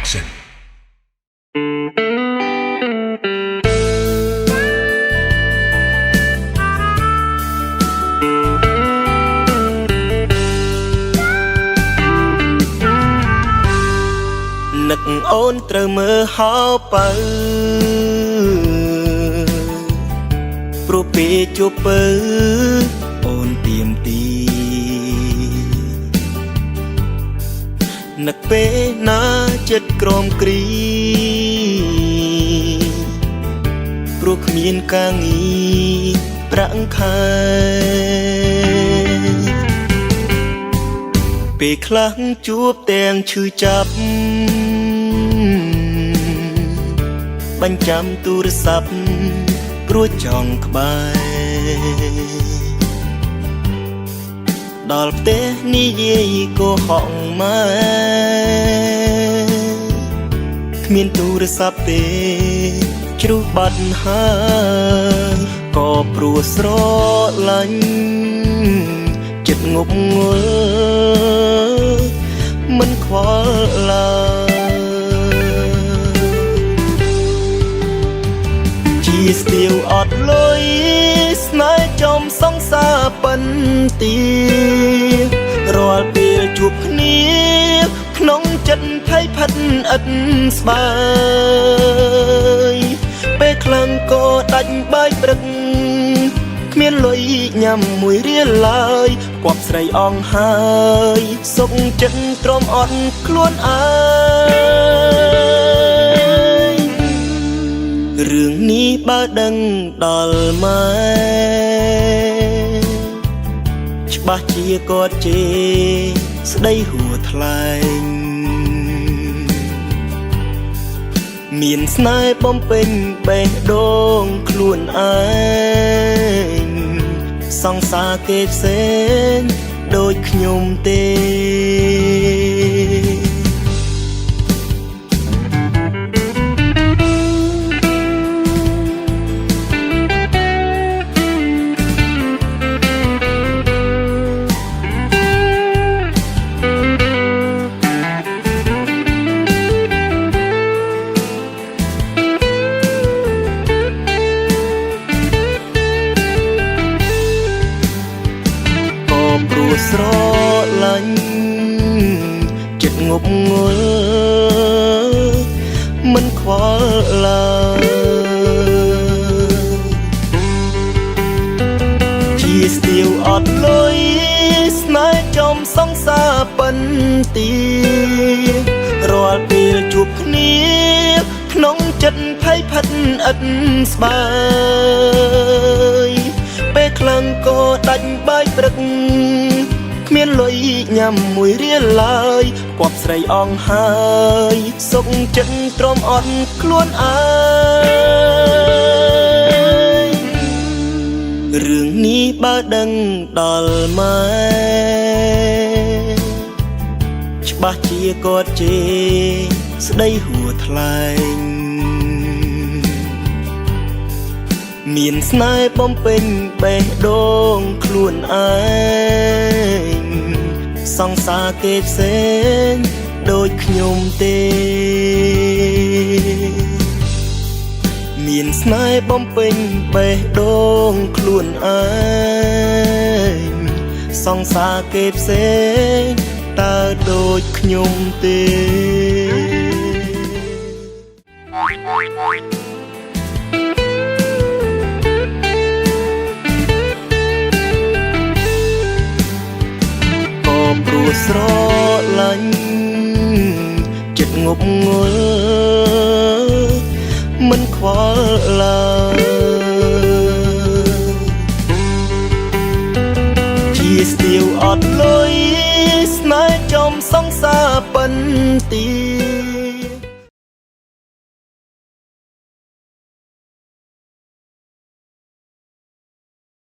Production នឹកអូនត្រូវមើលហោបើព្រោះពេលជួបពើអូនទៀមទីនឹកពេលណាចិត្តក្រមគ្រីព្រោះគ្មានការងារប្រាក់ខែពេលខ្លះជួបទាំងឈឺចាប់បញ្ចាំទូរស័ព្ទព្រោះចង់ក្បែរដល់ផ្ទះនិយាយក៏ហក់ម៉ែគ្មានទូរស័ព្ទទេជ្រុះបាត់ហើយក៏ព្រោះស្រឡាញ់ចិត្តងប់ងល់មិនខ្វល់ឡើយជាស្ទាវអត់លុយស្នេហ៍ចំសង្សារប៉ុនទីរាល់ពេលជួបគ្នាក្នុងចិត្តភ័យផិតឥតស្បើយពេលខ្លាំងក៏ដាច់បាយព្រឹកគ្មានលុយញ៉ាំមួយរៀលឡើយគប់ស្រីអងហើយសុកចិត្តទ្រាំអត់ខ្លួនឯងរឿងនេះបើដឹងដល់ម៉ែច្បាស់ជាគាត់ជេរស្ដីហួថ្លែងមានស្នេហ៍បំពេញបេះដូងខ្លួនឯងសង្សារគេផ្សេងដូចខ្ញុំទេស្រឡាញ់ចិត្តងប់ងល់មិនខ្វល់ឡើយជាស្ទាវអត់លុយស្នេហ៍ចំសង្សារប៉ុនទីរាល់ពេលជួបគ្នាក្នុងចិត្តភ័យផិតឥតស្បើយពេលខ្លាំងក៏ដាច់បាយព្រឹកគ្មានលុយញ៉ាំមួយរៀលឡើយគប់ស្រីអងហើយសុកចិត្តទ្រាំអត់ខ្លួនឯងរឿងនេះបើដឹងដល់ម៉ែច្បាស់ជាគាត់ជេរស្ដីហួថ្លែងមានស្នេហ៍បំពេញបេះដូងខ្លួនឯងសង្សារគេផ្សេងដូចខ្ញុំទេមានស្នេហ៍បំពេញបេះដូងខ្លួនឯងសង្សារគេផ្សេងតើដូចខ្ញុំទេព្រោះស្រឡាញ់ចិត្តងប់ងល់មិនខ្វល់ឡើយជាស្ទាវអត់លុយស្នេហ៍ចំសង្សារប៉ុនទី